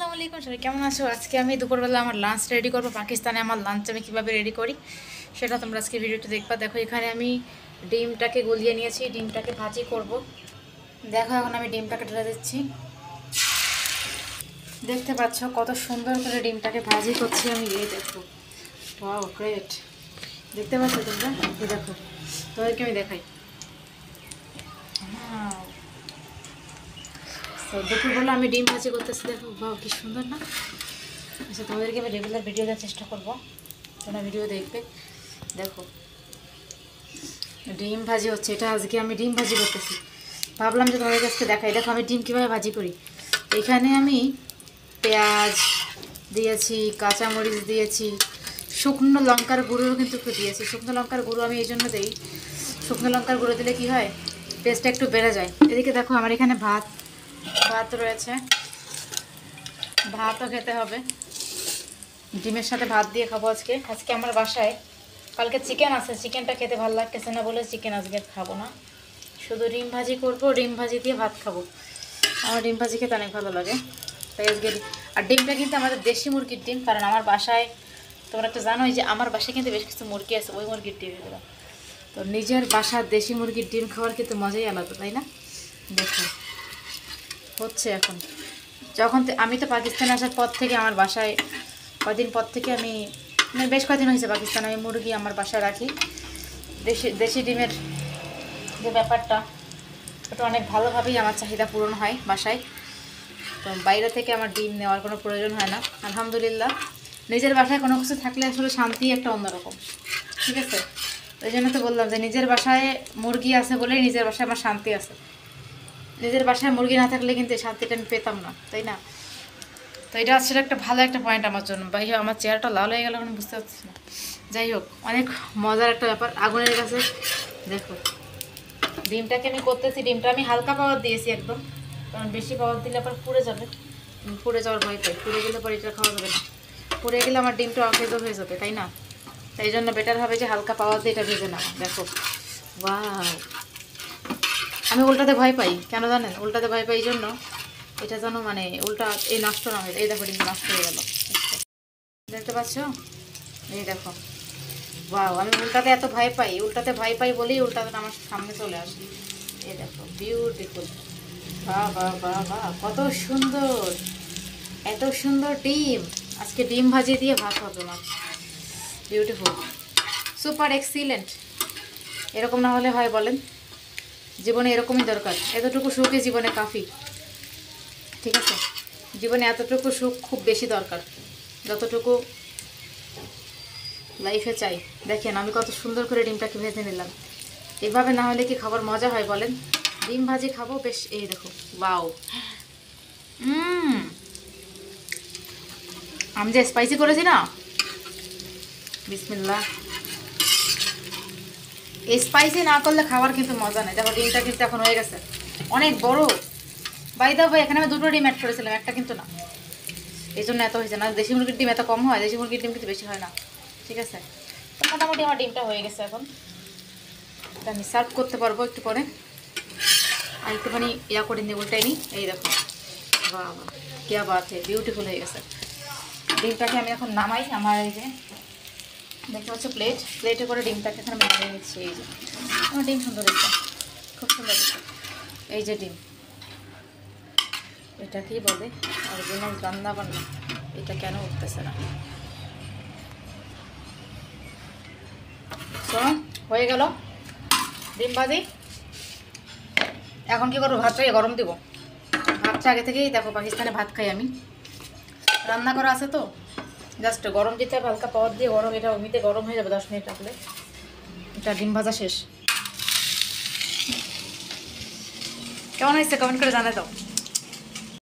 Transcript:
আসসালামু আলাইকুম সবাই কেমন আছো? আজকে আমি দুপুরবেলা আমার লাঞ্চ রেডি করবো। পাকিস্তানে আমার লাঞ্চ আমি কীভাবে রেডি করি সেটা তোমরা আজকে ভিডিওটা দেখবা। দেখো এখানে আমি ডিমটাকে গলিয়ে নিয়েছি, ডিমটাকে ভাজি করব। দেখো এখন আমি ডিমটাকে ঢেলে দিচ্ছি। দেখতে পাচ্ছ কত সুন্দর করে ডিমটাকে ভাজি করছি আমি। এই দেখো, ওয়াও গ্রেট। দেখতে পাচ্ছ তোমরা? এই দেখো, তোমাদেরকে আমি দেখাই। তো দুপুরবেলা আমি ডিম ভাজি করতেছি। দেখো বাহ কি সুন্দর না? আচ্ছা তোমাদেরকে আমি রেগুলার ভিডিও দেওয়ার চেষ্টা করবো, তোমরা ভিডিও দেখবে। দেখো ডিম ভাজি হচ্ছে, এটা আজকে আমি ডিম ভাজি করতেছি। ভাবলাম যে তোমাদের কাছে দেখাই। দেখো আমি ডিম কীভাবে ভাজি করি। এখানে আমি পেঁয়াজ দিয়েছি, কাঁচামরিচ দিয়েছি, শুকনো লঙ্কার গুঁড়োও কিন্তু একটু দিয়েছি। শুকনো লঙ্কার গুঁড়ো আমি এই জন্য দিই, শুকনো লঙ্কার গুঁড়ো দিলে কি হয়, টেস্টটা একটু বেড়ে যায়। এদিকে দেখো আমার এখানে ভাত রয়েছে, ভাতও খেতে হবে। ডিমের সাথে ভাত দিয়ে খাবো আজকে। আজকে আমার বাসায় কালকে চিকেন আছে, চিকেনটা খেতে ভালো লাগতেছে না বলে চিকেন আজকে খাবো না, শুধু ডিম ভাজি করবো। ডিম ভাজি দিয়ে ভাত খাবো। আমার ডিম ভাজি খেতে অনেক ভালো লাগে, তাই আজকে। আর ডিমটা কিন্তু আমাদের দেশি মুরগির ডিম, কারণ আমার বাসায় তোমরা তো জানোই যে আমার বাসায় কিন্তু বেশ কিছু মুরগি আছে, ওই মুরগির ডিম এগুলো। তো নিজের বাসার দেশি মুরগির ডিম খাওয়ার কিন্তু মজাই আলাদা, তাই না? দেখো হচ্ছে এখন। যখন আমি তো পাকিস্তানে আসার পর থেকে আমার বাসায় কদিন পর থেকে আমি বেশ কদিন হয়েছে পাকিস্তানে আমি মুরগি আমার বাসায় রাখি। দেশি ডিমের যে ব্যাপারটা, ওটা অনেক ভালোভাবেই আমার চাহিদা পূরণ হয় বাসায়। তো বাইরে থেকে আমার ডিম নেওয়ার কোনো প্রয়োজন হয় না, আলহামদুলিল্লাহ। নিজের বাসায় কোনো কিছু থাকলে আসলে শান্তি একটা অন্যরকম, ঠিক আছে? ওই জন্য তো বললাম যে নিজের বাসায় মুরগি আছে বলেই নিজের বাসায় আমার শান্তি আছে। নিজের বাসায় মুরগি না থাকলে কিন্তু এই শান্তিটা আমি পেতাম না, তাই না? তো এটা আসলে একটা ভালো একটা পয়েন্ট আমার জন্য। ভাই আমার চেহারাটা লাল হয়ে গেল এখন, বুঝতে পারছি না। যাই হোক, অনেক মজার একটা ব্যাপার আগুনের কাছে। দেখো ডিমটাকে আমি করতেছি, ডিমটা আমি হালকা পাওয়ার দিয়েছি একদম, কারণ বেশি পাওয়ার দিলে আবার পুড়ে যাবে। পুড়ে যাওয়ার ভয় পাই, পুড়ে গেলে পরে এটা খাওয়া যাবে না। পুড়ে গেলে আমার ডিমটা অকেজো হয়ে যাবে, তাই না? তাই জন্য বেটার হবে যে হালকা পাওয়ার দিয়ে এটা ভেজে নেওয়া। দেখো ওয়াও, আমি উল্টাতে ভয় পাই, কেন জানেন? উল্টাতে ভয় পাই এই জন্য, এটা যেন মানে উল্টা এই নষ্ট না হয়ে। এই দেখো ডিমটা নষ্ট হয়ে গেল, দেখতে পাচ্ছ? এই দেখো ওয়াও, আমি উল্টাতে এত ভয় পাই, উল্টাতে ভয় পাই বলেই উল্টাতে আমার সামনে চলে আসে। এই দেখো বিউটিফুল, বাহ বাহ বাহ বাহ, কত সুন্দর, এত সুন্দর ডিম। আজকে ডিম ভাজি দিয়ে ভাত হবে আমার। Beautiful, super excellent. এরকম না হলে হয় বলেন? জীবনে এরকমই দরকার। এতটুকু সুখই জীবনে কাফি, ঠিক আছে? জীবনে এতটুকু সুখ খুব বেশি দরকার, যতটুকু লাইফে চাই। দেখেন আমি কত সুন্দর করে ডিমটাকে ভেজে নিলাম। এভাবে না হলে কি খাবার মজা হয় বলেন? ডিম ভাজি খাবো বেশ। এই দেখো ওয়াও, আমি যে স্পাইসি করেছি না, বিসমিল্লাহ। স্পাইসি না করলে খাবার কিন্তু মজা নেই। দেখো ডিমটা কিন্তু এখন হয়ে গেছে অনেক বড়। বাই দা ভাই, এখানে আমি দুটো ডিম অ্যাড করেছিলাম, একটা কিন্তু না, এই জন্য এত হয়েছে না। দেশি মুরগির ডিম এত কম হয়, দেশি মুরগির ডিম কিন্তু বেশি হয় না, ঠিক আছে? তো মোটামুটি আমার ডিমটা হয়ে গেছে। এখন এটা আমি সার্ভ করতে পারবো একটু পরে। আর একটুখানি ইয়া করে নিই, উল্টাই নিই। এই দেখো বাহ বাহ, কিয়া বাত হে, বিউটিফুল হয়ে গেছে। ডিমটাকে আমি এখন নামাই। আমার এই যে দেখতে পাচ্ছ প্লেটে করে ডিমটাকে এখানে নামিয়ে নিচ্ছি। এই যে আমার ডিম সুন্দর হয়েছে, খুব সুন্দর হয়েছে। এই যে ডিম, এটা কি বলে অরিজিনাল রান্না বান্না, এটা কেন উঠতেছে না? শোনো, হয়ে গেল ডিম ভাজি। এখন কি করবো, ভাতটাকে গরম দেবো। ভাতটা আগে থেকেই দেখো পাকিস্তানে ভাত খাই আমি, রান্না করা আছে তো, জাস্ট গরম দিতে হবে হালকা পাওয়ার দিয়ে। গরম, এটা এমনিতে গরম হয়ে যাবে 10 মিনিট রাখলে। এটা ডিম ভাজা শেষ। কেমন হয়েছে কমেন্ট করে জানাই দাও।